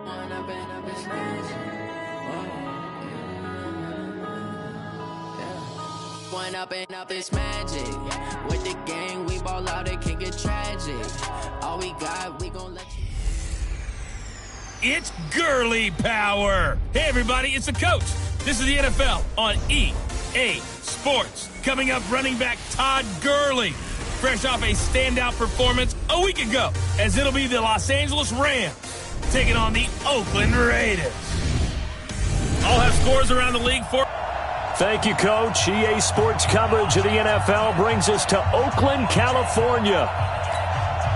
One up and up is magic. With the gang, we ball out, it can get tragic. All we got, we gon' let you. It's girly power. Hey, everybody, it's the coach. This is the NFL on EA Sports. Coming up, running back Todd Gurley, fresh off a standout performance a week ago, as it'll be the Los Angeles Rams taking on the Oakland Raiders. I'll have scores around the league for... Thank you, Coach. EA Sports coverage of the NFL brings us to Oakland, California.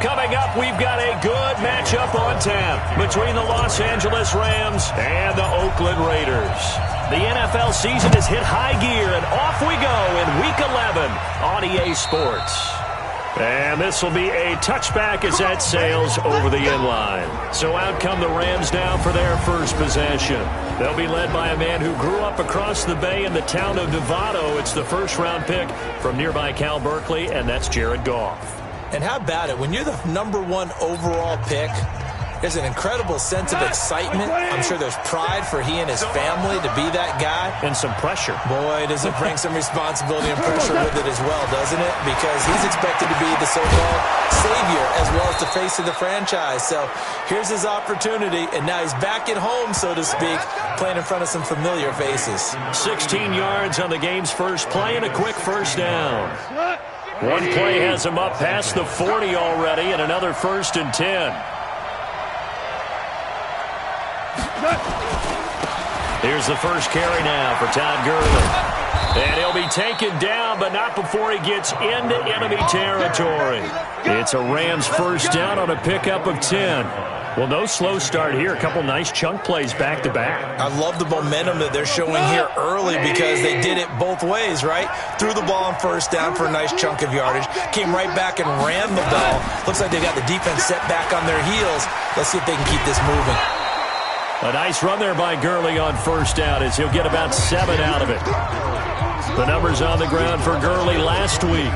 Coming up, we've got a good matchup on tap between the Los Angeles Rams and the Oakland Raiders. The NFL season has hit high gear, and off we go in Week 11 on EA Sports. And this will be a touchback as that sails over the inline. So out come the Rams now for their first possession. They'll be led by a man who grew up across the bay in the town of Novato. It's the first-round pick from nearby Cal Berkeley, and that's Jared Goff. And how about it? When you're the #1 overall pick, there's an incredible sense of excitement. I'm sure there's pride for he and his family to be that guy. And some pressure. Boy, does it bring some responsibility and pressure with it as well, doesn't it? Because he's expected to be the so-called savior as well as the face of the franchise. So here's his opportunity, and now he's back at home, so to speak, playing in front of some familiar faces. 16 yards on the game's first play and a quick first down. One play has him up past the 40 already, and another 1st and 10. Here's the first carry now for Todd Gurley. And he'll be taken down, but not before he gets into enemy territory. It's a Rams first down on a pickup of 10. Well, no slow start here. A couple nice chunk plays back-to-back. I love the momentum that they're showing here early because they did it both ways, right? Threw the ball on first down for a nice chunk of yardage. Came right back and ran the ball. Looks like they got the defense set back on their heels. Let's see if they can keep this moving. A nice run there by Gurley on first down as he'll get about 7 out of it. The numbers on the ground for Gurley last week.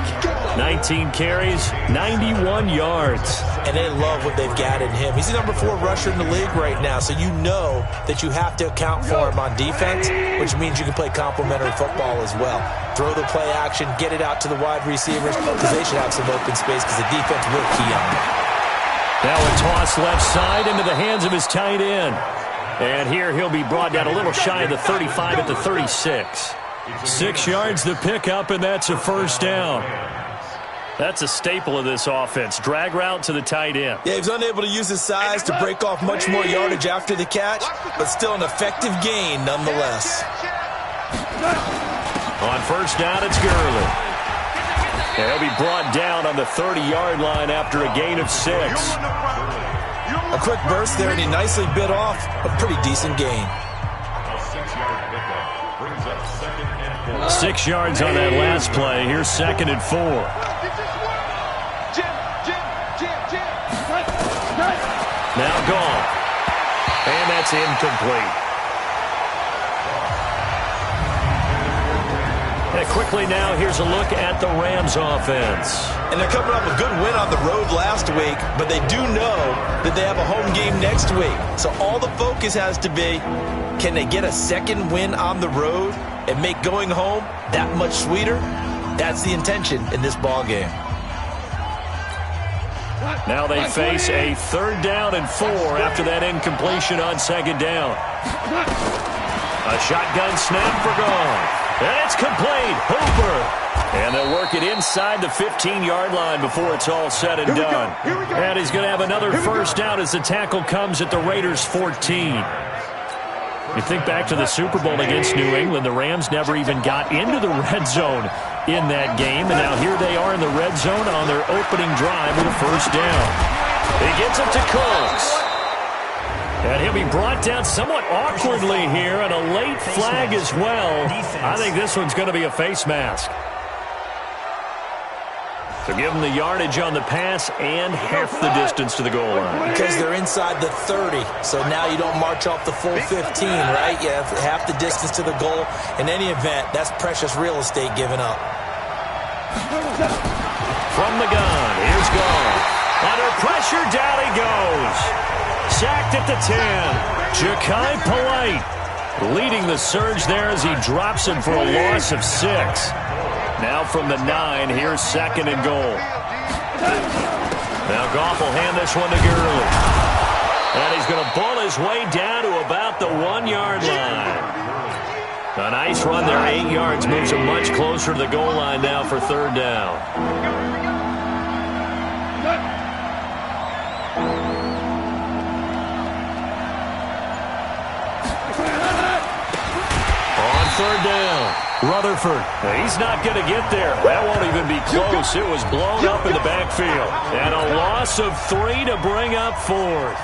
19 carries, 91 yards. And they love what they've got in him. He's the #4 rusher in the league right now, so you know that you have to account for him on defense, which means you can play complementary football as well. Throw the play action, get it out to the wide receivers, because they should have some open space because the defense will key on them. Now a toss left side into the hands of his tight end. And here he'll be brought down a little shy of the 35 at the 36. 6 yards to pick up, and that's a first down. That's a staple of this offense. Drag route to the tight end. Yeah, he was unable to use his size to break off much more yardage after the catch, but still an effective gain nonetheless. On first down, it's Gurley. He'll be brought down on the 30-yard line after a gain of 6. A quick burst there, and he nicely bit off a pretty decent gain. 6 yards on that last play. Here's 2nd and 4. Now gone. And that's incomplete. And quickly now, here's a look at the Rams offense. And they're coming off a good win on the road last week, but they do know that they have a home game next week. So all the focus has to be, can they get a second win on the road and make going home that much sweeter? That's the intention in this ball game. Now they face a 3rd down and 4 after that incompletion on 2nd down. A shotgun snap for Goff. And it's complete. Hooper. And they'll work it inside the 15-yard line before it's all said and done. And he's going to have another first down as the tackle comes at the Raiders' 14. You think back to the Super Bowl against New England, the Rams never even got into the red zone in that game. And now here they are in the red zone on their opening drive with a first down. He gets it to Cooks. And he'll be brought down somewhat awkwardly here, and a late flag as well. I think this one's going to be a face mask. So give them the yardage on the pass and half the distance to the goal line. Because they're inside the 30, so now you don't march off the full 15, right? You have half the distance to the goal. In any event, that's precious real estate given up. From the gun, here's Goff. Under pressure, down he goes. sacked at the 10. Ja'Kai Polite leading the surge there as he drops him for a loss of 6. Now from the 9, here's 2nd and goal. Now Goff will hand this one to Gurley. And he's going to pull his way down to about the 1-yard line. A nice run there, 8 yards, moves him much closer to the goal line now for 3rd down. On 3rd down, Rutherford. He's not going to get there. That won't even be close. It was blown up in the backfield. And a loss of 3 to bring up 4th.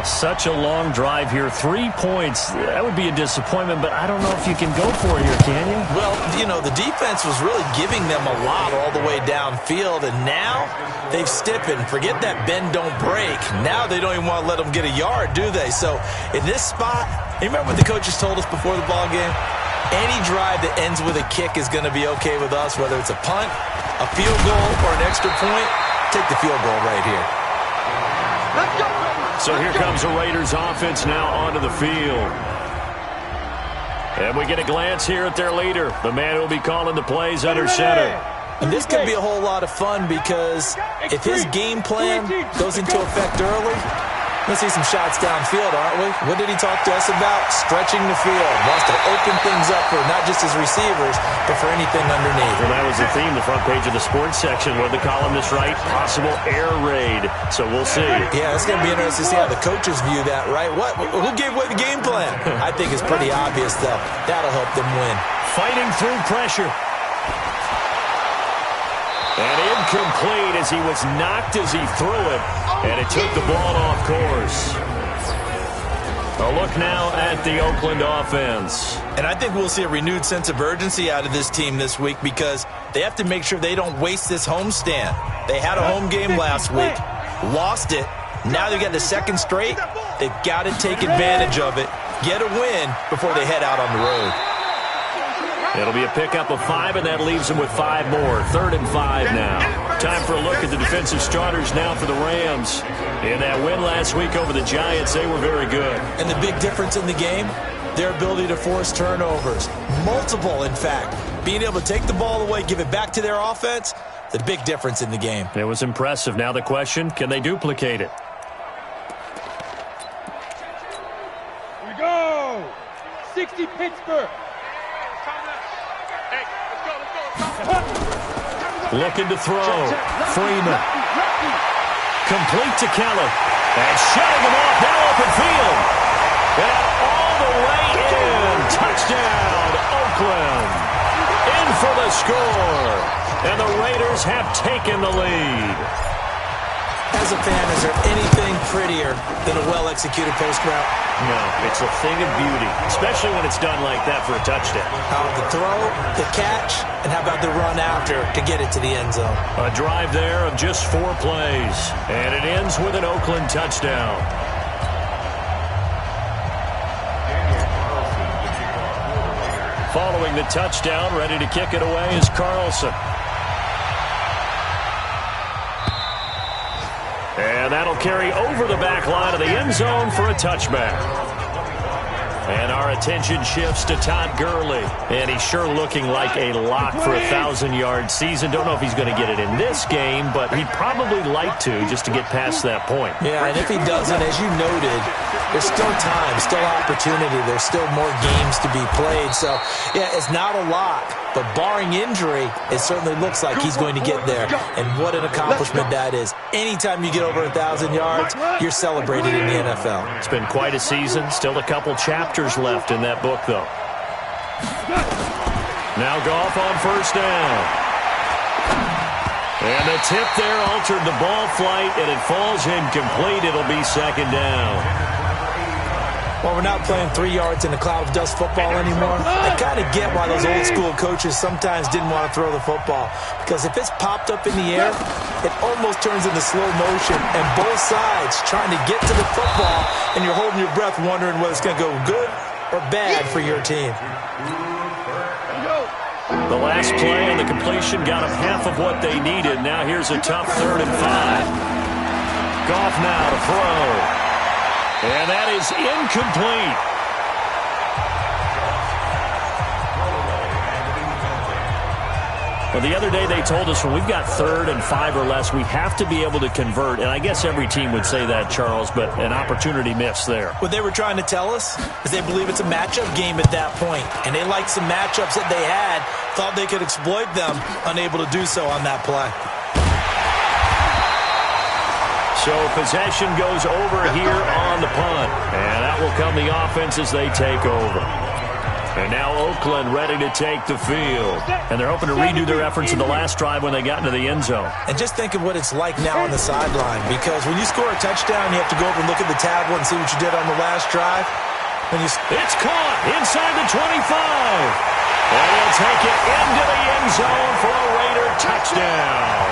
Such a long drive here. 3 points. That would be a disappointment, but I don't know if you can go for it here, can you? Well, you know, the defense was really giving them a lot all the way downfield, and now they've stiffened. Forget that bend, don't break. Now they don't even want to let them get a yard, do they? So in this spot, you remember what the coaches told us before the ball game? Any drive that ends with a kick is going to be okay with us, whether it's a punt, a field goal, or an extra point. Take the field goal right here. Let's go. So here comes the Raiders offense now onto the field. And we get a glance here at their leader, the man who will be calling the plays under center. And this could be a whole lot of fun because if his game plan goes into effect early, we'll see some shots downfield, aren't we? What did he talk to us about? Stretching the field. Wants to open things up for not just his receivers, but for anything underneath. Well, that was the theme, the front page of the sports section. What the columnists write? Possible air raid. So we'll see. Yeah, it's going to be interesting to see how the coaches view that, right? Who gave away the game plan? I think it's pretty obvious, though. That'll help them win. Fighting through pressure. And incomplete as he was knocked as he threw it. And it took the ball off course. A look now at the Oakland offense. And I think we'll see a renewed sense of urgency out of this team this week because they have to make sure they don't waste this homestand. They had a home game last week, lost it. Now they got the 2nd straight. They've got to take advantage of it, get a win before they head out on the road. It'll be a pickup of 5, and that leaves them with 5 more. 3rd and 5 now. Time for a look at the defensive starters now for the Rams. In that win last week over the Giants, they were very good. And the big difference in the game, their ability to force turnovers. Multiple, in fact. Being able to take the ball away, give it back to their offense, the big difference in the game. It was impressive. Now the question, can they duplicate it? Here we go! 60 Pittsburgh! Looking to throw. Freeman. Complete to Keller. And shutting him off. Now open field. And all the way in. Touchdown, Oakland. In for the score. And the Raiders have taken the lead. As a fan, is there anything prettier than a well-executed post route? No, it's a thing of beauty, especially when it's done like that for a touchdown. How about the throw, the catch, and how about the run after to get it to the end zone? A drive there of just 4 plays, and it ends with an Oakland touchdown. Following the touchdown, ready to kick it away is Carlson. And that'll carry over the back line of the end zone for a touchback. And our attention shifts to Todd Gurley. And he's sure looking like a lock for a 1,000-yard season. Don't know if he's going to get it in this game, but he'd probably like to just to get past that point. Yeah, and if he doesn't, as you noted, there's still time, still opportunity. There's still more games to be played. So, yeah, it's not a lock. But barring injury, it certainly looks like he's going to get there. And what an accomplishment that is. Anytime you get over 1,000 yards, you're celebrated in the NFL. It's been quite a season. Still a couple chapters left in that book, though. Now Goff on 1st down. And the tip there altered the ball flight, and it falls incomplete. It'll be 2nd down. Well, we're not playing 3 yards in a cloud of dust football anymore. I kind of get why those old school coaches sometimes didn't want to throw the football. Because if it's popped up in the air, it almost turns into slow motion. And both sides trying to get to the football, and you're holding your breath wondering whether it's going to go good or bad for your team. The last play and the completion got them half of what they needed. Now here's a tough 3rd and 5. Goff now to throw. And that is incomplete. Well, the other day they told us when we've got 3rd and 5 or less, we have to be able to convert. And I guess every team would say that, Charles, but an opportunity missed there. What they were trying to tell us is they believe it's a matchup game at that point. And they liked some matchups that they had, thought they could exploit them, unable to do so on that play. So possession goes over here on the punt. And that will come the offense as they take over. And now Oakland ready to take the field. And they're hoping to redo their efforts in the last drive when they got into the end zone. And just think of what it's like now on the sideline. Because when you score a touchdown, you have to go over and look at the tablet and see what you did on the last drive. It's caught inside the 25. And he'll take it into the end zone for a Raider touchdown.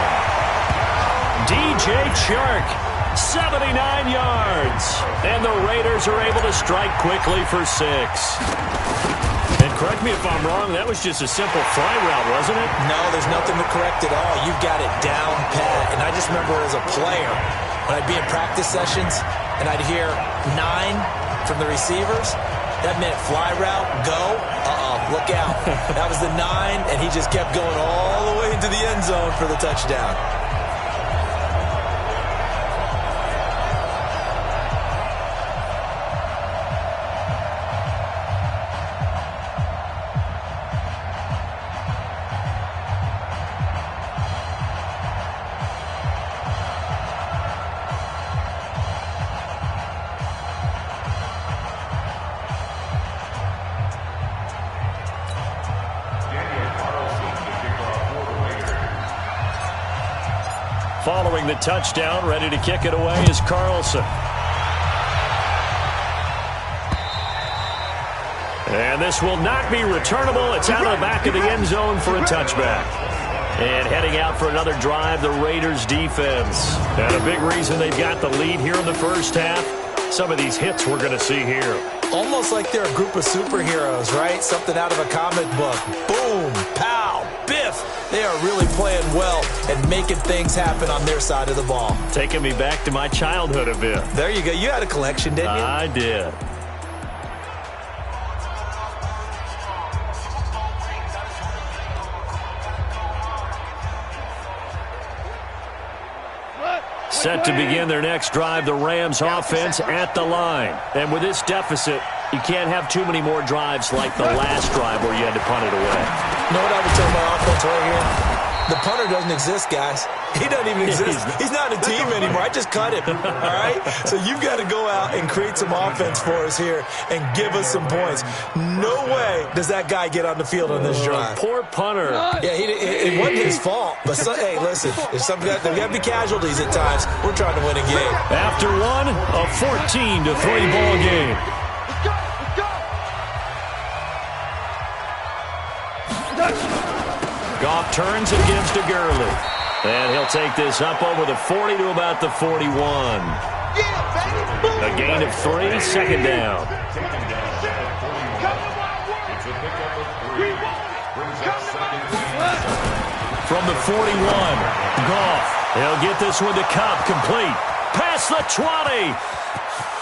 DJ Chark, 79 yards. And the Raiders are able to strike quickly for 6. And correct me if I'm wrong, that was just a simple fly route, wasn't it? No, there's nothing to correct at all. You've got it down pat. And I just remember as a player, when I'd be in practice sessions and I'd hear 9 from the receivers, that meant fly route, go, look out. That was the 9, and he just kept going all the way into the end zone for the touchdown. Following the touchdown, ready to kick it away is Carlson. And this will not be returnable. It's out of the back of the end zone for a touchback. And heading out for another drive, the Raiders defense. And a big reason they've got the lead here in the first half, some of these hits we're going to see here. Almost like they're a group of superheroes, right? Something out of a comic book. Boom, pow, biff. They are really playing well and making things happen on their side of the ball. Taking me back to my childhood a bit. There you go. You had a collection, didn't you? I did. Set to begin their next drive, the Rams offense at the line. And with this deficit, you can't have too many more drives like the last drive where you had to punt it away. You know what I would tell my offense right here? The punter doesn't exist, guys. He doesn't even exist. He's not a team anymore. I just cut him, all right? So you've got to go out and create some offense for us here and give us some points. No way does that guy get on the field on this drive. Poor punter. Yeah, it wasn't his fault. But, hey, listen, there's got to be casualties at times. We're trying to win a game. After one, a 14-3 ball game. Goff turns and gives to Gurley. And he'll take this up over the 40 to about the 41. A gain of 3, second down. From the 41, Goff. He'll get this one to Cup, complete. Past the 20.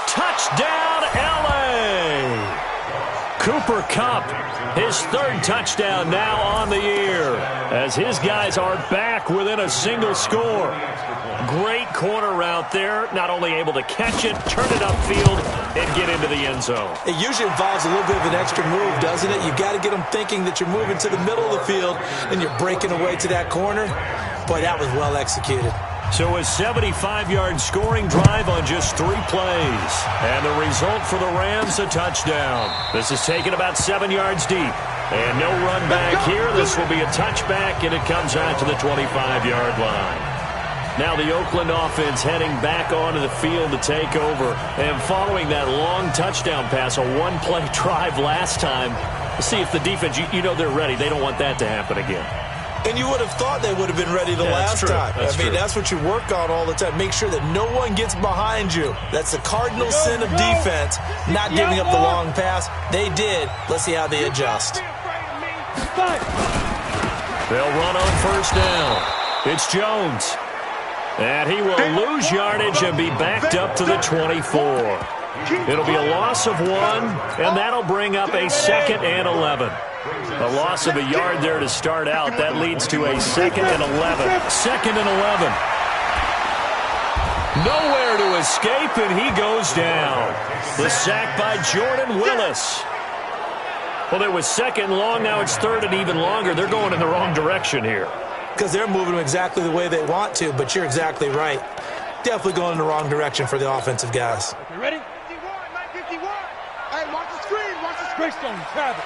Touchdown, L.A. Cooper Kupp, his 3rd touchdown now on the year, as his guys are back within a single score. Great corner route there, not only able to catch it, turn it upfield, and get into the end zone. It usually involves a little bit of an extra move, doesn't it? You've got to get them thinking that you're moving to the middle of the field and you're breaking away to that corner. Boy, that was well executed. So a 75-yard scoring drive on just 3 plays. And the result for the Rams, a touchdown. This is taken about 7 yards deep. And no run back here. This will be a touchback, and it comes out to the 25-yard line. Now the Oakland offense heading back onto the field to take over. And following that long touchdown pass, a one-play drive last time, let's see if the defense, you know they're ready. They don't want that to happen again. And you would have thought they would have been ready the last time. I mean, that's what you work on all the time. Make sure that no one gets behind you. That's the cardinal sin of defense, not giving up the long pass. They did. Let's see how they adjust. They'll run on first down. It's Jones. And he will lose yardage and be backed up to the 24. It'll be a loss of 1, and that'll bring up a 2nd and 11. A loss of a yard there to start out. That leads to a 2nd and 11. 2nd and 11. Nowhere to escape, and he goes down. The sack by Jordan Willis. Well, it was 2nd and long. Now it's 3rd and even longer. They're going in the wrong direction here. Because they're moving exactly the way they want to, but you're exactly right. Definitely going in the wrong direction for the offensive guys. You ready? 51. Hey, watch the screen. Watch the screen. Stone, grab it.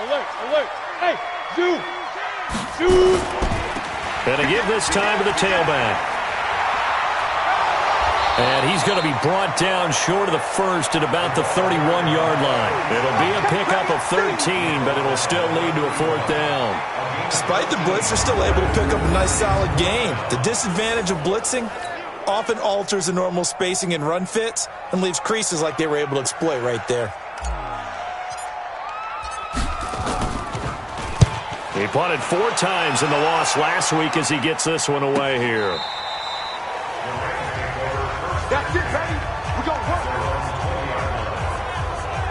Alert. Hey, shoot. And to give this time to the tailback. And he's going to be brought down short of the first at about the 31-yard line. It'll be a pickup of 13, but it'll still lead to a 4th down. Despite the blitz, they're still able to pick up a nice, solid gain. The disadvantage of blitzing often alters the normal spacing and run fits and leaves creases like they were able to exploit right there. He punted 4 times in the loss last week as he gets this one away here. That's it, baby. We're going to work.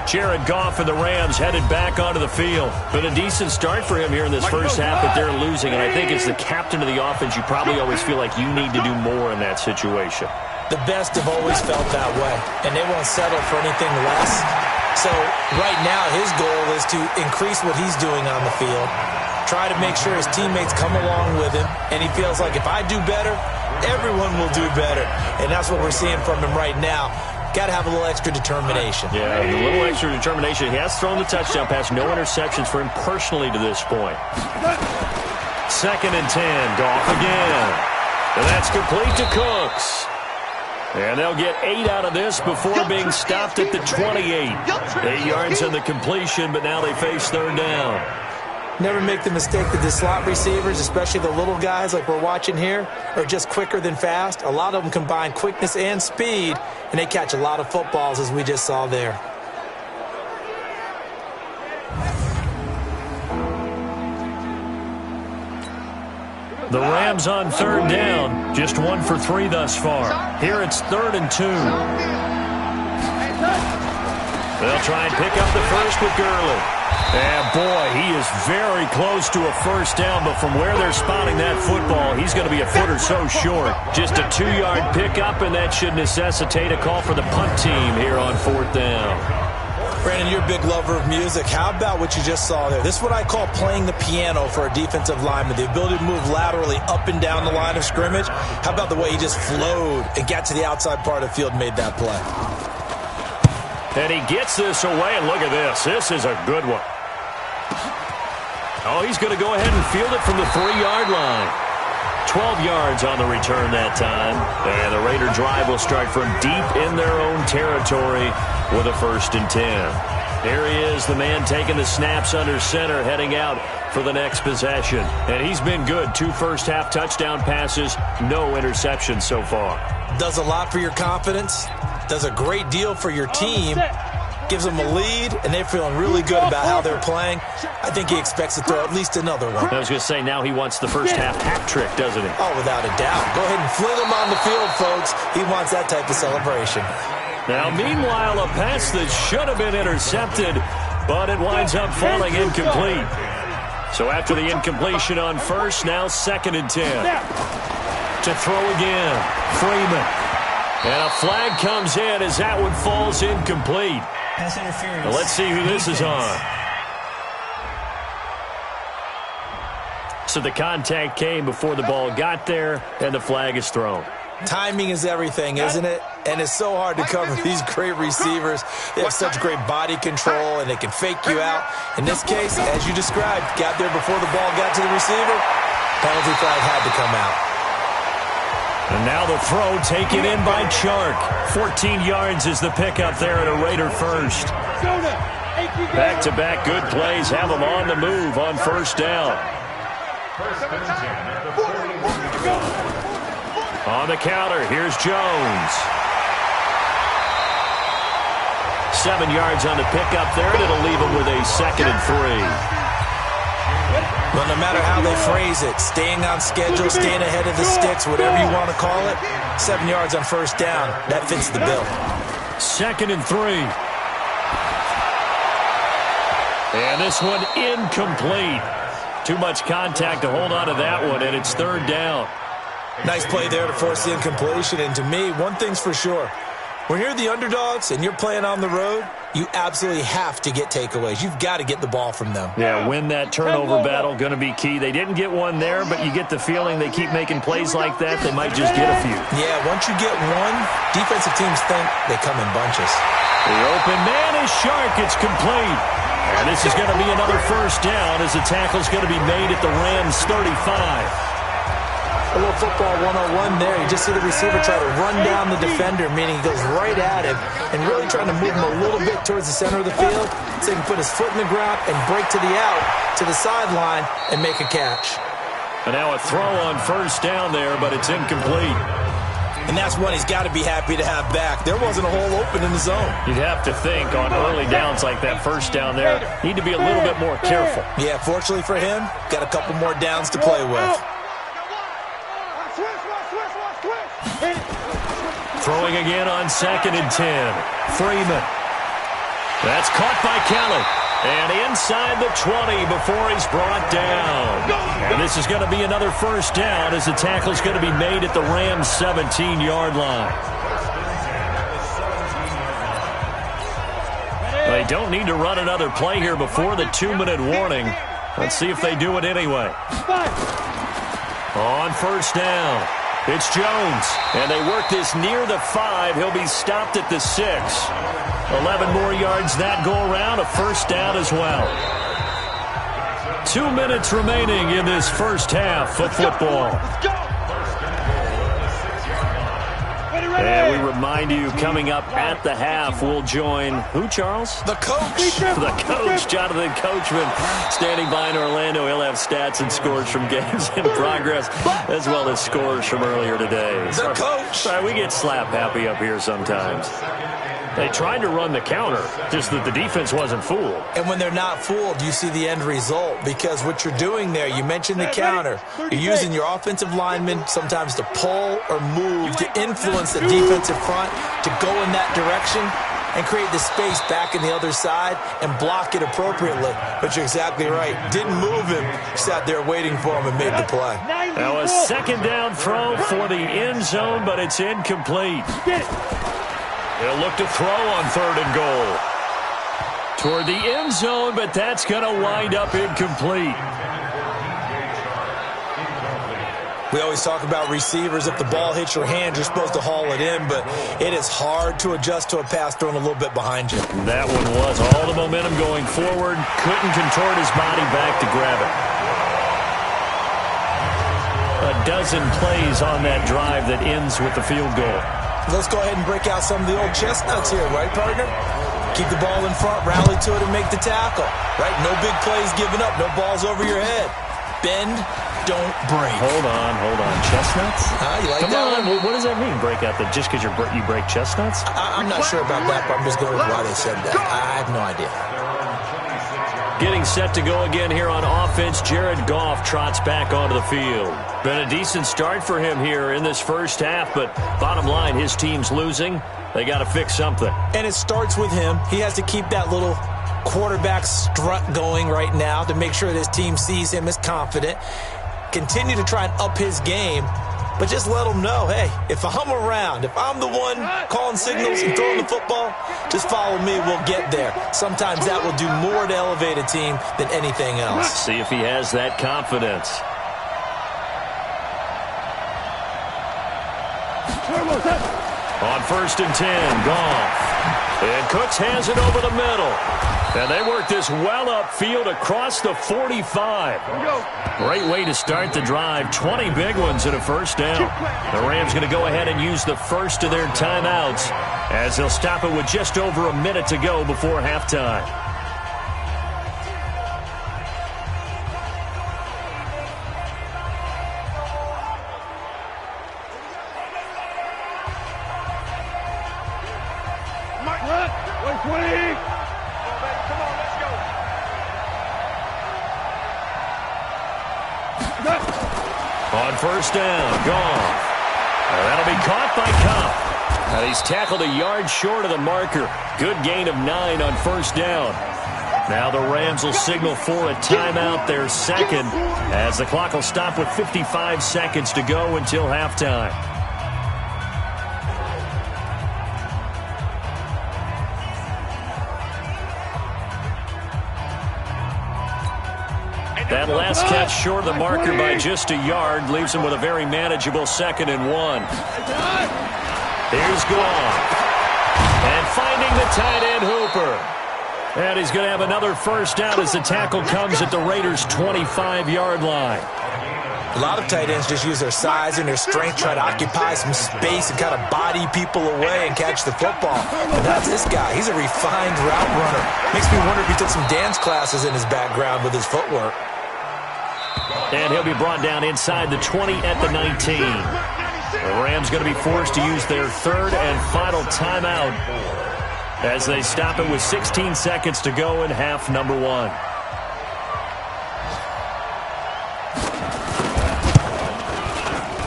Jared Goff and the Rams headed back onto the field. Been a decent start for him here in this first half, but they're losing. And I think as the captain of the offense, you probably always feel like you need to do more in that situation. The best have always felt that way, and they won't settle for anything less. So right now, his goal is to increase what he's doing on the field, try to make sure his teammates come along with him, and he feels like if I do better, everyone will do better. And that's what we're seeing from him right now. Got to have a little extra determination. Yeah, a little extra determination. He has thrown the touchdown pass. No interceptions for him personally to this point. 2nd and 10. Goff again. And that's complete to Cooks. And they'll get 8 out of this before being stopped at the 28. 8 yards on the completion, but now they face 3rd down. Never make the mistake that the slot receivers, especially the little guys like we're watching here, are just quicker than fast. A lot of them combine quickness and speed, and they catch a lot of footballs, as we just saw there. The Rams on 3rd down, just 1 for 3 thus far. Here it's 3rd and 2. They'll try and pick up the first with Gurley. And, boy, he is very close to a first down, but from where they're spotting that football, he's going to be a foot or so short. Just a 2-yard pickup, and that should necessitate a call for the punt team here on 4th down. Brandon, you're a big lover of music. How about what you just saw there? This is what I call playing the piano for a defensive lineman, the ability to move laterally up and down the line of scrimmage. How about the way he just flowed and got to the outside part of the field and made that play? And he gets this away, and look at this. This is a good one. Oh, he's going to go ahead and field it from the 3-yard line. 12 yards on the return that time. And the Raider drive will start from deep in their own territory with a 1st and 10. Here he is, the man taking the snaps under center, heading out for the next possession. And he's been good. 2 first-half touchdown passes, no interceptions so far. Does a lot for your confidence. Does a great deal for your team. Gives them a lead, and they're feeling really good about how they're playing. I think he expects to throw at least another one. I was going to say, now he wants the first-half hat trick, doesn't he? Oh, without a doubt. Go ahead and fling him on the field, folks. He wants that type of celebration. Now, meanwhile, a pass that should have been intercepted, but it winds up falling incomplete. So after the incompletion on first, now 2nd and 10. To throw again, Freeman. And a flag comes in as that one falls incomplete. Pass interference. Now let's see who this is on. So the contact came before the ball got there, and the flag is thrown. Timing is everything, isn't it? And it's so hard to cover these great receivers. They have such great body control, and they can fake you out. In this case, as you described, got there before the ball got to the receiver. Penalty flag had to come out. And now the throw taken in by Chark. 14 yards is the pickup there at a Raider first. Back-to-back good plays have them on the move on 1st down. On the counter, here's Jones. 7 yards on the pickup there, and it'll leave him with a 2nd and 3. Well, no matter how they phrase it, staying on schedule, staying ahead of the sticks, whatever you want to call it, 7 yards on first down, that fits the bill. 2nd and 3. And this one incomplete. Too much contact to hold on to that one, and it's 3rd down. Nice play there to force the incompletion. And to me, one thing's for sure. When you're the underdogs and you're playing on the road, you absolutely have to get takeaways. You've got to get the ball from them. Yeah, win that turnover battle, going to be key. They didn't get one there, but you get the feeling they keep making plays like that, they might just get a few. Yeah, once you get one, defensive teams think they come in bunches. The open man is Shark. It's complete. And this is going to be another first down as the tackle's going to be made at the Rams' 35. A little football 101 there. You just see the receiver try to run down the defender, meaning he goes right at him and really trying to move him a little bit towards the center of the field so he can put his foot in the ground and break to the out, to the sideline, and make a catch. And now a throw on first down there, but it's incomplete. And that's one he's got to be happy to have back. There wasn't a hole open in the zone. You'd have to think on early downs like that first down there, need to be a little bit more careful. Yeah, fortunately for him, got a couple more downs to play with. Throwing again on 2nd and 10. Freeman. That's caught by Kelly. And inside the 20 before he's brought down. And this is going to be another first down as the tackle's going to be made at the Rams' 17-yard line. They don't need to run another play here before the 2-minute warning. Let's see if they do it anyway. On first down, it's Jones. And they work this near the 5. He'll be stopped at the 6. 11 more yards that go around, a first down as well. 2 minutes remaining in this first half of football. And we remind you, coming up at the half, we'll join who, Charles? The coach. The coach, Jonathan Coachman, standing by in Orlando. He'll have stats and scores from games in progress, as well as scores from earlier today. The coach. Sorry, we get slap happy up here sometimes. They tried to run the counter, just that the defense wasn't fooled. And when they're not fooled, you see the end result. Because what you're doing there, you mentioned the counter. You're using your offensive linemen sometimes to pull or move to influence the defensive front to go in that direction and create the space back in the other side and block it appropriately. But you're exactly right. Didn't move him. Sat there waiting for him and made the play. Now a second down throw for the end zone, but it's incomplete. They'll look to throw on 3rd and goal. Toward the end zone, but that's going to wind up incomplete. We always talk about receivers. If the ball hits your hand, you're supposed to haul it in, but it is hard to adjust to a pass thrown a little bit behind you. That one was all the momentum going forward. Couldn't contort his body back to grab it. A dozen plays on that drive that ends with the field goal. Let's go ahead and break out some of the old chestnuts here, right, partner? Keep the ball in front, rally to it, and make the tackle. Right? No big plays given up, no balls over your head. Bend, don't break. Hold on. Chestnuts? You like Come that on. one? What does that mean, break out? Just because you break chestnuts? I'm not sure about that, but I'm just going with why they said that. I have no idea. Getting set to go again here on offense, Jared Goff trots back onto the field. Been a decent start for him here in this first half, but bottom line, his team's losing. They got to fix something. And it starts with him. He has to keep that little quarterback strut going right now to make sure that his team sees him as confident. Continue to try and up his game, but just let him know, hey, if I'm around, if I'm the one calling signals and throwing the football, just follow me, we'll get there. Sometimes that will do more to elevate a team than anything else. See if he has that confidence. On 1st and 10, Goff. And Cooks has it over the middle. And they work this well upfield across the 45. Great way to start the drive. 20 big ones and a first down. The Rams going to go ahead and use the first of their timeouts as they'll stop it with just over a minute to go before halftime. on first down. Gone. That'll be caught by Cup. He's tackled a yard short of the marker. Good gain of 9 on first down. Now the Rams will signal for a timeout, their second, as the clock will stop with 55 seconds to go until halftime. That last catch short of the marker by just a yard leaves him with a very manageable 2nd and 1. Here's Goff. And finding the tight end Hooper. And he's going to have another first down as the tackle comes at the Raiders' 25-yard line. A lot of tight ends just use their size and their strength, try to occupy some space and kind of body people away and catch the football. But that's this guy. He's a refined route runner. Makes me wonder if he took some dance classes in his background with his footwork. And he'll be brought down inside the 20 at the 19. The Rams going to be forced to use their 3rd and final timeout as they stop it with 16 seconds to go in half number 1.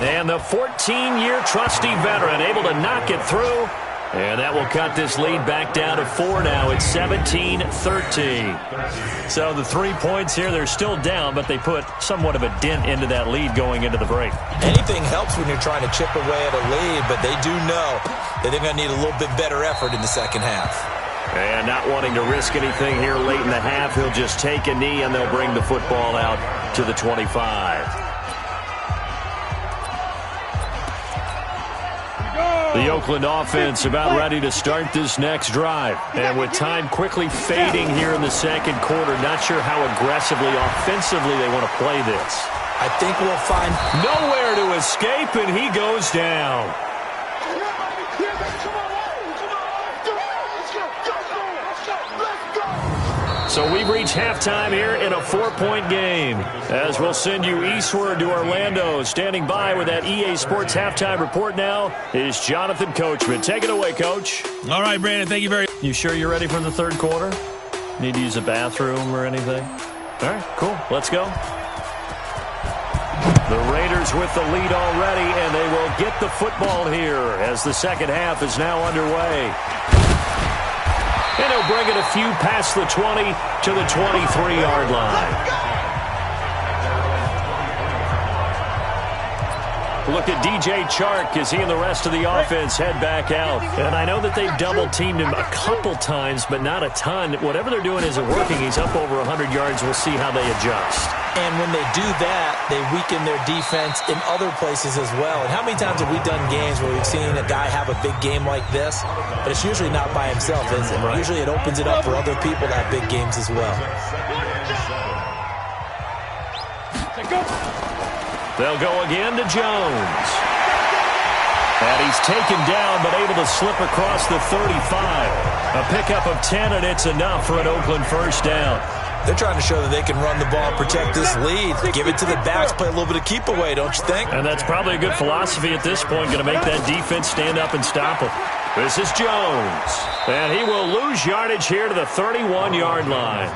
And the 14-year trusty veteran able to knock it through. And that will cut this lead back down to 4 now. It's 17-13. So the 3 points here, they're still down, but they put somewhat of a dent into that lead going into the break. Anything helps when you're trying to chip away at a lead, but they do know that they're going to need a little bit better effort in the second half. And not wanting to risk anything here late in the half, he'll just take a knee and they'll bring the football out to the 25. The Oakland offense about ready to start this next drive. And with time quickly fading here in the second quarter, not sure how aggressively, offensively they want to play this. I think we'll find nowhere to escape, and he goes down. So we've reached halftime here in a 4-point game. As we'll send you eastward to Orlando. Standing by with that EA Sports halftime report now is Jonathan Coachman. Take it away, Coach. All right, Brandon, thank you very much. You sure you're ready for the third quarter? Need to use a bathroom or anything? All right, cool. Let's go. The Raiders with the lead already, and they will get the football here as the second half is now underway. And he'll bring it a few past the 20 to the 23-yard line. Look at DJ Chark as he and the rest of the offense head back out. And I know that they've double-teamed him a couple times, but not a ton. Whatever they're doing isn't working. He's up over 100 yards. We'll see how they adjust. And when they do that, they weaken their defense in other places as well. And how many times have we done games where we've seen a guy have a big game like this? But it's usually not by himself, is it? Right. Usually it opens it up for other people to have big games as well. They'll go again to Jones. And he's taken down but able to slip across the 35. A pickup of 10, and it's enough for an Oakland first down. They're trying to show that they can run the ball, protect this lead, give it to the backs, play a little bit of keep away, don't you think? And that's probably a good philosophy at this point, going to make that defense stand up and stop them. This is Jones. And he will lose yardage here to the 31-yard line.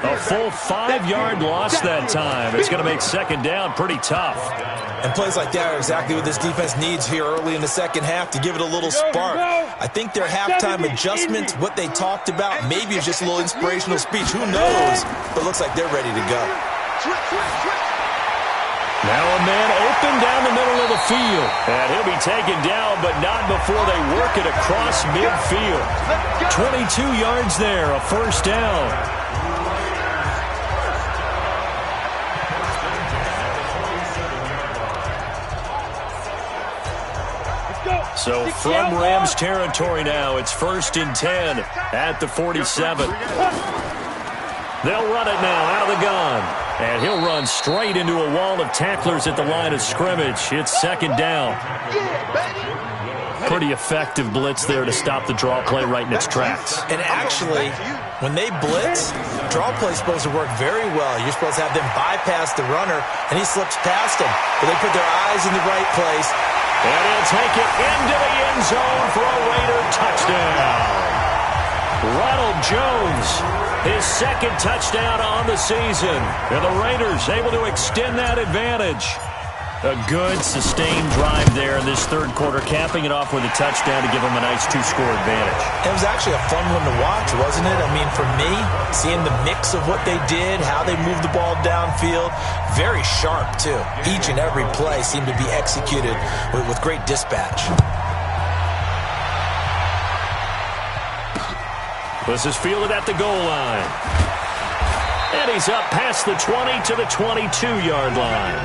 A full 5-yard loss that time. It's going to make second down pretty tough. And plays like that are exactly what this defense needs here early in the second half to give it a little spark. I think their halftime adjustment, what they talked about, maybe it's just a little inspirational speech. Who knows? But it looks like they're ready to go. Now a man open down the middle of the field. And he'll be taken down, but not before they work it across midfield. 22 yards there, a first down. So from Rams territory now, it's 1st and 10 at the 47. They'll run it now out of the gun. And he'll run straight into a wall of tacklers at the line of scrimmage. It's second down. Pretty effective blitz there to stop the draw play right in its tracks. And actually, when they blitz, draw play is supposed to work very well. You're supposed to have them bypass the runner, and he slips past them. But they put their eyes in the right place. And he'll take it into the end zone for a Raider touchdown. Ronald Jones, his second touchdown on the season. And the Raiders able to extend that advantage. A good, sustained drive there in this third quarter, capping it off with a touchdown to give them a nice 2-score advantage. It was actually a fun one to watch, wasn't it? I mean, for me, seeing the mix of what they did, how they moved the ball downfield, very sharp, too. Each and every play seemed to be executed with great dispatch. This is fielded at the goal line. And he's up past the 20 to the 22-yard line.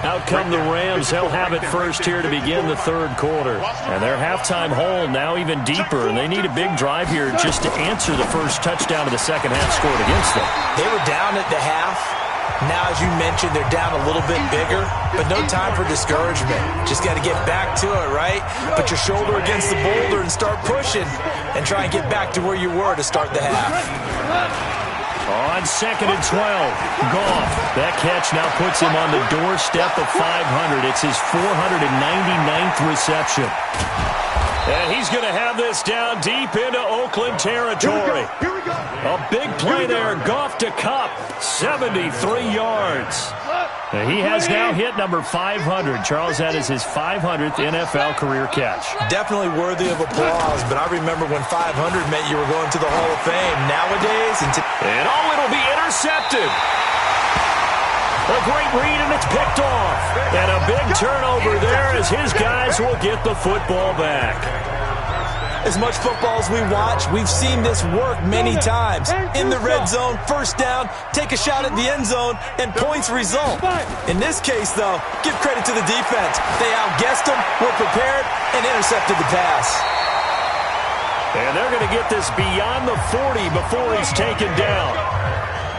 Out come the Rams. They'll have it first here to begin the third quarter. And their halftime hole now even deeper, and they need a big drive here just to answer the first touchdown of the second half scored against them. They were down at the half. Now, as you mentioned, they're down a little bit bigger, but no time for discouragement. Just got to get back to it, right? Put your shoulder against the boulder and start pushing and try and get back to where you were to start the half. On 2nd and 12, Goff. That catch now puts him on the doorstep of 500. It's his 499th reception. And he's going to have this down deep into Oakland territory. Here we go. A big play there. Goff to Kupp, 73 yards. He has now hit number 500. Charles, that is his 500th NFL career catch. Definitely worthy of applause, but I remember when 500 meant you were going to the Hall of Fame. Nowadays, and it'll be intercepted. A great read, and it's picked off. And a big turnover there as his guys will get the football back. As much football as we watch, we've seen this work many times. In the red zone, first down, take a shot at the end zone, and points result. In this case, though, give credit to the defense. They outguessed them, were prepared, and intercepted the pass. And they're going to get this beyond the 40 before he's taken down.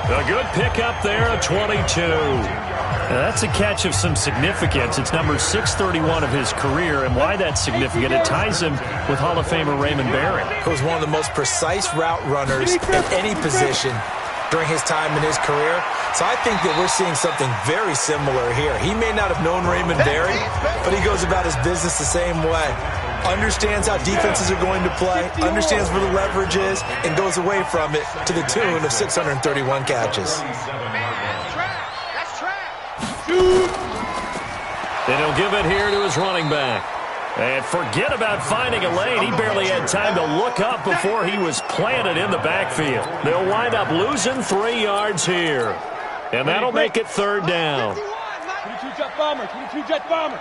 A good pickup there, a 22. Now that's a catch of some significance. It's number 631 of his career, and why that's significant, it ties him with Hall of Famer Raymond Barry. He was one of the most precise route runners at any position during his time in his career. So I think that we're seeing something very similar here. He may not have known Raymond Barry, but he goes about his business the same way. Understands how defenses are going to play, understands where the leverage is, and goes away from it to the tune of 631 catches. Then he'll give it here to his running back. And forget about finding a lane. He barely had time to look up before he was planted in the backfield. They'll wind up losing 3 yards here. And that'll make it third down. 22 jet bomber, 22 jet bomber.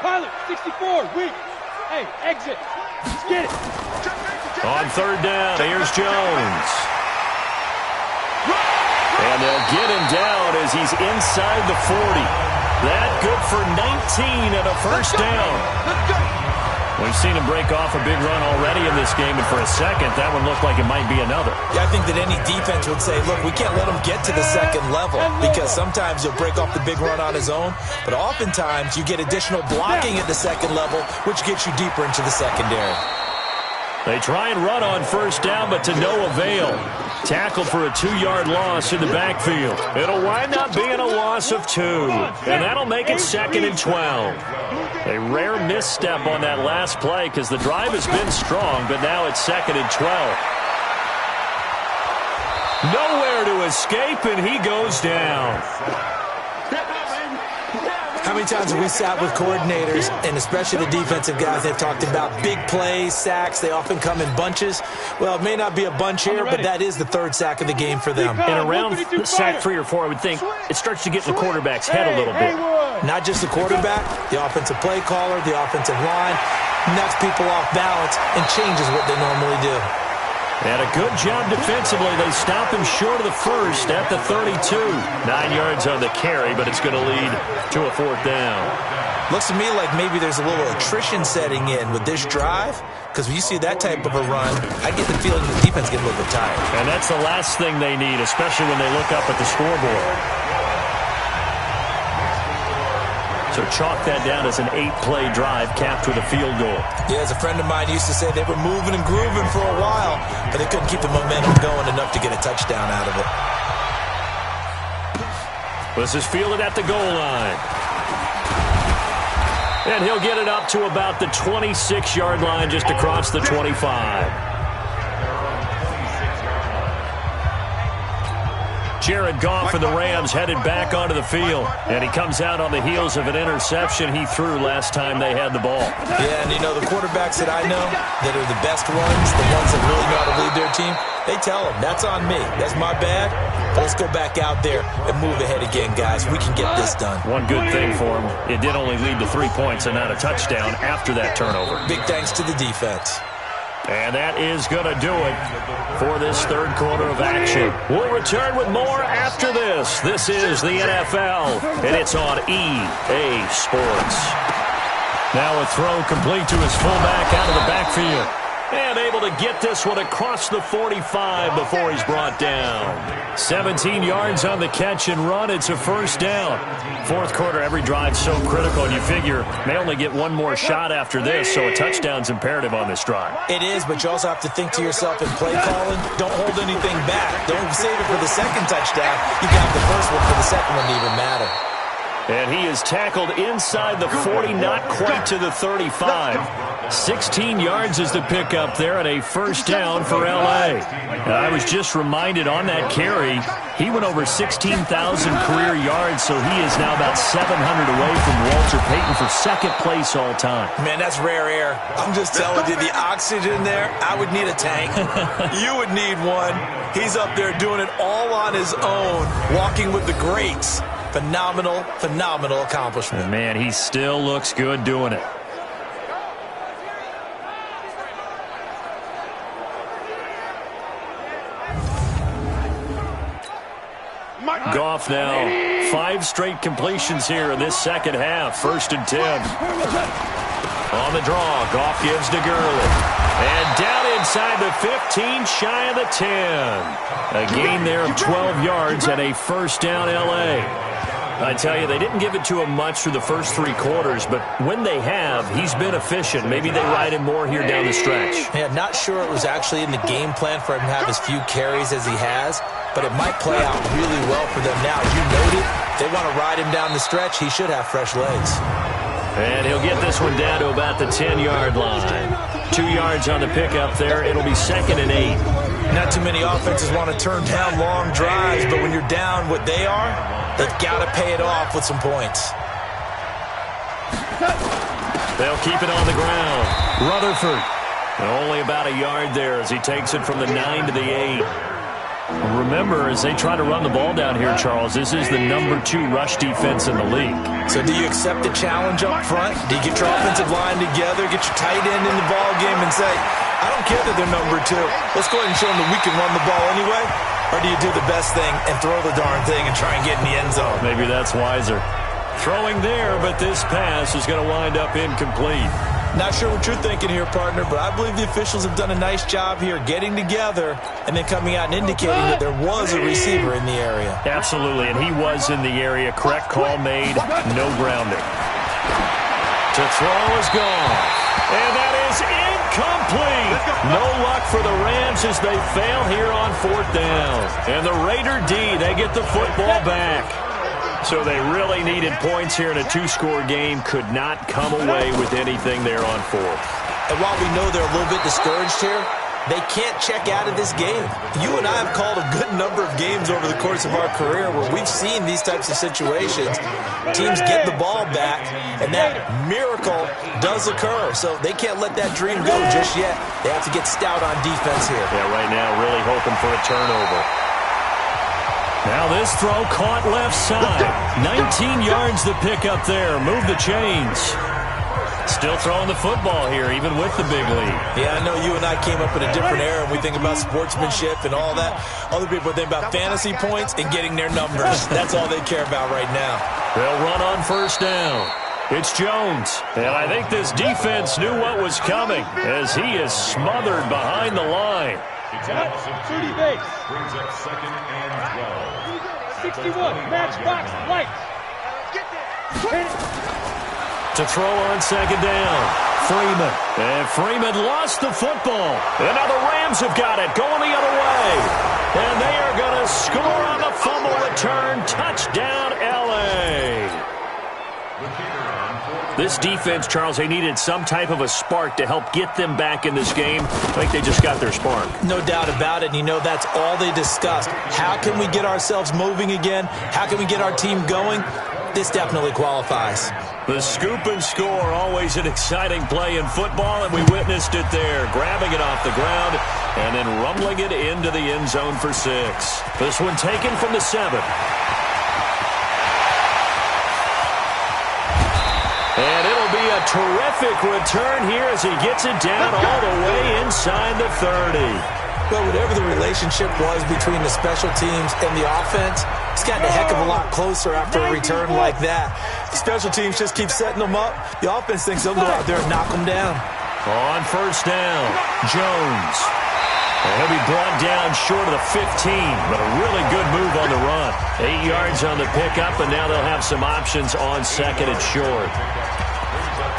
Pilot, 64, weak. Hey, exit. Let's get it. On third down, here's Jones. And they'll get him down as he's inside the 40. That good for 19 and a first down. We've seen him break off a big run already in this game, and for a second, that one looked like it might be another. Yeah, I think that any defense would say, look, we can't let him get to the second level, because sometimes he'll break off the big run on his own, but oftentimes you get additional blocking at the second level, which gets you deeper into the secondary. They try and run on first down, but to no avail. Tackled for a 2-yard loss in the backfield. It'll wind up being a loss of 2, and that'll make it 2nd and 12. A rare misstep on that last play because the drive has been strong, but now it's 2nd and 12. Nowhere to escape, and he goes down. How many times have we sat with coordinators, and especially the defensive guys, they've talked about big plays, sacks. They often come in bunches. Well, it may not be a bunch here, but that is the third sack of the game for them. And around sack 3 or 4, I would think it starts to get in the quarterback's head a little bit. Not just the quarterback, the offensive play caller, the offensive line, knocks people off balance and changes what they normally do. And a good job defensively. They stop him short of the first at the 32. 9 yards on the carry, but it's going to lead to a fourth down. Looks to me like maybe there's a little attrition setting in with this drive, because when you see that type of a run, I get the feeling the defense getting a little bit tired. And that's the last thing they need, especially when they look up at the scoreboard. So chalk that down as an 8-play drive capped with a field goal. Yeah, as a friend of mine used to say, they were moving and grooving for a while, but they couldn't keep the momentum going enough to get a touchdown out of it. This is fielded at the goal line. And he'll get it up to about the 26-yard line just across the 25. Jared Goff and the Rams headed back onto the field. And he comes out on the heels of an interception he threw last time they had the ball. Yeah, and you know, the quarterbacks that I know that are the best ones, the ones that really know how to lead their team, they tell them, that's on me. That's my bad. But let's go back out there and move ahead again, guys. We can get this done. One good thing for him, it did only lead to 3 points and not a touchdown after that turnover. Big thanks to the defense. And that is going to do it for this third quarter of action. We'll return with more after this. This is the NFL, and it's on EA Sports. Now a throw complete to his fullback out of the backfield. And able to get this one across the 45 before he's brought down. 17 yards on the catch and run. It's a first down. Fourth quarter, every drive so critical, and you figure may only get one more shot after this, so a touchdown's imperative on this drive. It is, but you also have to think to yourself in play calling, don't hold anything back. Don't save it for the second touchdown. You got the first one for the second one to even matter. And he is tackled inside the 40, not quite to the 35. 16 yards is the pickup there, and a first down for L.A. And I was just reminded on that carry, he went over 16,000 career yards, so he is now about 700 away from Walter Payton for second place all time. Man, that's rare air. I'm just telling you, the oxygen there, I would need a tank. You would need one. He's up there doing it all on his own, walking with the greats. Phenomenal, phenomenal accomplishment. Man, he still looks good doing it. Goff now, 5 straight completions here in this second half. First and 10. On the draw, Goff gives to Gurley. And down inside the 15, shy of the 10. A gain there of 12 yards and a first down L.A. I tell you, they didn't give it to him much through the first 3 quarters, but when they have, he's been efficient. Maybe they ride him more here down the stretch. Yeah, not sure it was actually in the game plan for him to have as few carries as he has, but it might play out really well for them now. You noted, if they want to ride him down the stretch, he should have fresh legs. And he'll get this one down to about the 10-yard line. 2 yards on the pickup there. It'll be second and 8. Not too many offenses want to turn down long drives, but when you're down what they are, they've got to pay it off with some points. They'll keep it on the ground. Rutherford. And only about a yard there as he takes it from the 9 to the 8. Remember, as they try to run the ball down here, Charles, this is the number 2 rush defense in the league. So do you accept the challenge up front? Do you get your offensive line together, get your tight end in the ball game and say, I don't care that they're number 2. Let's go ahead and show them that we can run the ball anyway? Or do you do the best thing and throw the darn thing and try and get in the end zone? Maybe that's wiser. Throwing there, but this pass is going to wind up incomplete. Not sure what you're thinking here, partner, but I believe the officials have done a nice job here getting together and then coming out and indicating that there was a receiver in the area. Absolutely, and he was in the area. Correct call made, no grounding. To throw is gone. And that is incomplete. No luck for the Rams as they fail here on 4th down. And the Raider D, they get the football back. So they really needed points here in a 2-score game. Could not come away with anything there on 4th. And while we know they're a little bit discouraged here, they can't check out of this game. You and I have called a good number of games over the course of our career where we've seen these types of situations. Teams get the ball back, and that miracle does occur. So they can't let that dream go just yet. They have to get stout on defense here. Yeah, right now really hoping for a turnover. Now this throw caught left side. 19 yards the pick up there. Move the chains. Still throwing the football here, even with the big lead. Yeah, I know you and I came up in a different era, and we think about sportsmanship and all that. Other people think about fantasy points and getting their numbers. That's all they care about right now. They'll run on first down. It's Jones. And I think this defense knew what was coming as he is smothered behind the line. 30 base. Brings up second and 12. 61, matchbox, light. To throw on second down. Freeman. And Freeman lost the football. And now the Rams have got it, going the other way. And they are going to score on the fumble return. Touchdown, L.A. The kicker on This defense, Charles, they needed some type of a spark to help get them back in this game. I think they just got their spark. No doubt about it. And you know, that's all they discussed. How can we get ourselves moving again? How can we get our team going? This definitely qualifies. The scoop and score, always an exciting play in football, and we witnessed it there, grabbing it off the ground and then rumbling it into the end zone for 6. This one taken from the 7. And it'll be a terrific return here as he gets it down all the way inside the 30. Well, whatever the relationship was between the special teams and the offense, it's gotten a heck of a lot closer after a return like that. The special teams just keep setting them up. The offense thinks they'll go out there and knock them down. On first down, Jones. And he'll be brought down short of the 15, but a really good move on the run. 8 yards on the pickup, and now they'll have some options on second and short.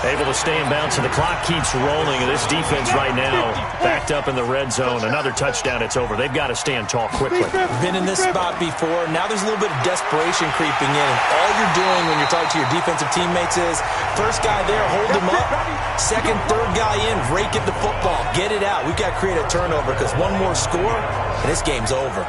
Able to stay in bounds, and the clock keeps rolling. And this defense right now backed up in the red zone. Another touchdown, it's over. They've got to stand tall quickly. Been in this spot before. Now there's a little bit of desperation creeping in. And all you're doing when you're talking to your defensive teammates is, first guy there, hold him up. Second, third guy in, rake at the football. Get it out. We've got to create a turnover because one more score, and this game's over.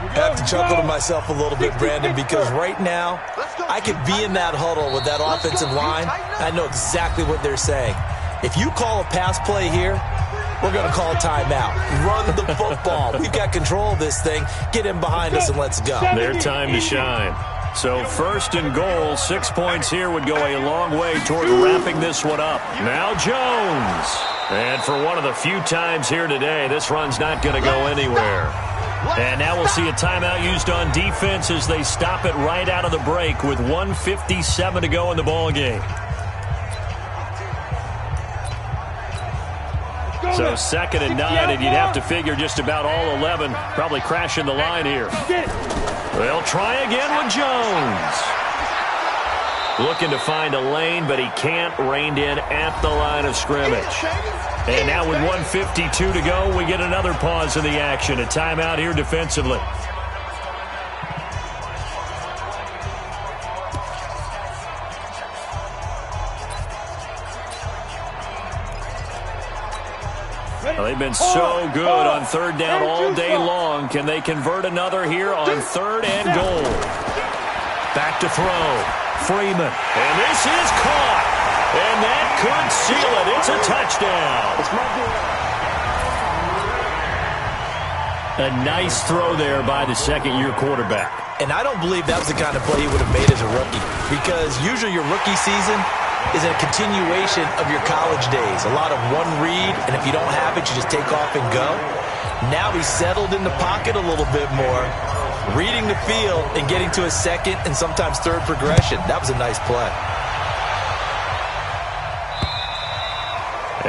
I have to chuckle to myself a little bit, Brandon, because right now I could be in that huddle with that offensive line. I know exactly what they're saying. If you call a pass play here, we're going to call timeout. Run the football. We've got control of this thing. Get in behind us and let's go. Their time to shine. So first and goal, 6 points here would go a long way toward wrapping this one up. Now Jones. And for one of the few times here today, this run's not going to go anywhere. And now we'll see a timeout used on defense as they stop it right out of the break with 1:57 to go in the ball game. So 2nd and 9, and you'd have to figure just about all 11 probably crashing the line here. They'll try again with Jones. Looking to find a lane, but he can't. Reined in at the line of scrimmage. And now with 1:52 to go, we get another pause in the action. A timeout here defensively. Well, they've been so good on third down all day long. Can they convert another here on 3rd and goal? Back to throw. Freeman. And this is caught. And that could seal it. It's a touchdown. A nice throw there by the second-year quarterback. And I don't believe that was the kind of play he would have made as a rookie, because usually your rookie season is a continuation of your college days. A lot of one read, and if you don't have it, you just take off and go. Now he's settled in the pocket a little bit more, reading the field and getting to a second and sometimes third progression. That was a nice play.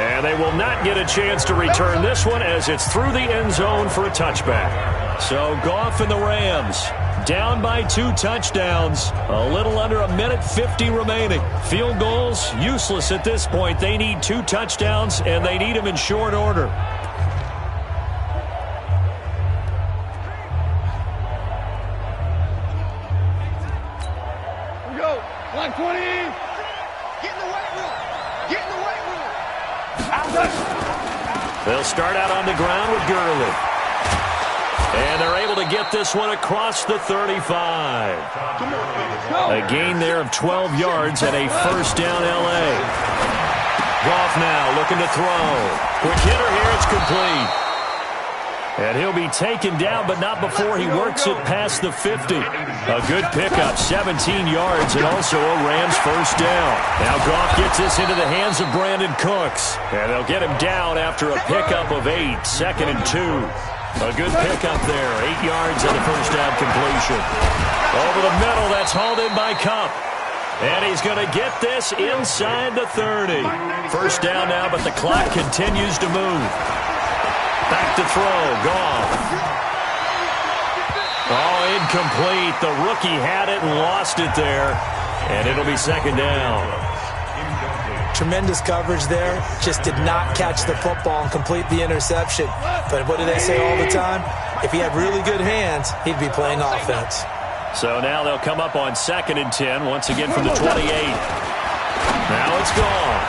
And they will not get a chance to return this one as it's through the end zone for a touchback. So Goff and the Rams down by 2 touchdowns. A little under 1:50 remaining. Field goals useless at this point. They need 2 touchdowns, and they need them in short order. Here we go. Line 20. Get in the weight room. Get in the weight room. They'll start out on the ground with Gurley. And they're able to get this one across the 35. A gain there of 12 yards and a first down L.A. Goff now looking to throw. Quick hitter here, it's complete. And he'll be taken down, but not before he works it past the 50. A good pickup, 17 yards, and also a Rams first down. Now Goff gets this into the hands of Brandon Cooks. And they'll get him down after a pickup of 8, 2nd and 2. A good pickup there, 8 yards and a first down completion. Over the middle, that's hauled in by Kupp. And he's going to get this inside the 30. First down now, but the clock continues to move. Back to throw, Goff. Oh, incomplete. The rookie had it and lost it there. And it'll be second down. Tremendous coverage there. Just did not catch the football and complete the interception. But what do they say all the time? If he had really good hands, he'd be playing offense. So now they'll come up on 2nd and 10, once again from the 28. It's gone.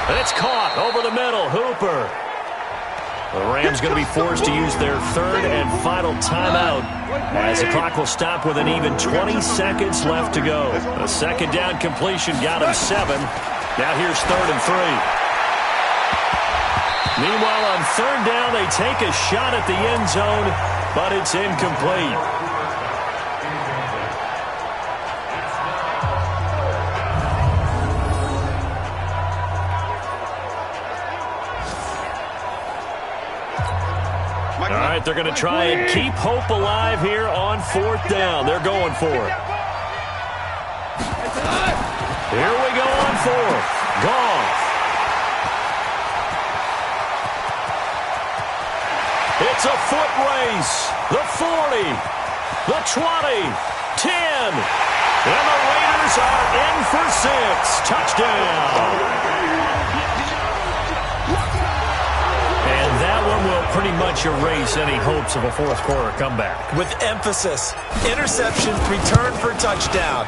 And it's caught over the middle. Hooper. The Rams going to be forced to use their third and final timeout as the clock will stop with an even 20 seconds left to go. A second down completion got him 7. Now here's 3rd and 3. Meanwhile, on 3rd down, they take a shot at the end zone, but it's incomplete. All right, they're going to try and keep hope alive here on 4th down. They're going for it. Here we go on 4th. Goff. It's a foot race. The 40, the 20, 10. And the Raiders are in for 6. Touchdown. And that one will pretty much erase any hopes of a fourth quarter comeback. With emphasis, interception, return for touchdown.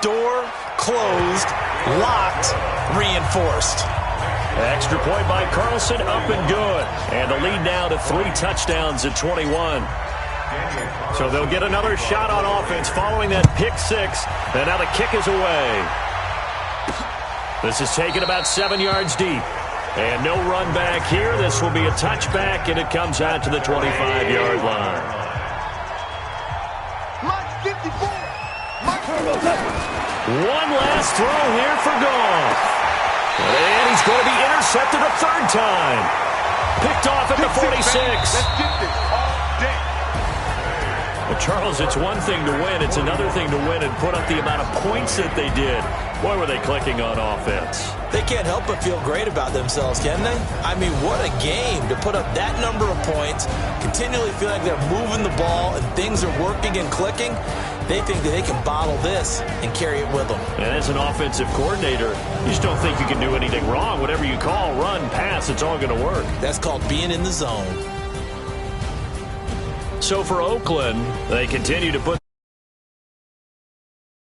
Door closed, locked, reinforced. Extra point by Carlson, up and good. And the lead now to 3 touchdowns at 21. So they'll get another shot on offense following that pick 6. And now the kick is away. This is taken about 7 yards deep. And no run back here. This will be a touchback, and it comes out to the 25-yard line. One last throw here for Goff. And he's going to be intercepted a 3rd time. Picked off at the 46. Well, Charles, it's one thing to win. It's another thing to win and put up the amount of points that they did. Boy, were they clicking on offense. They can't help but feel great about themselves, can they? I mean, what a game to put up that number of points, continually feel like they're moving the ball and things are working and clicking. They think that they can bottle this and carry it with them. And as an offensive coordinator, you just don't think you can do anything wrong. Whatever you call, run, pass, it's all going to work. That's called being in the zone. So for Oakland, they continue to put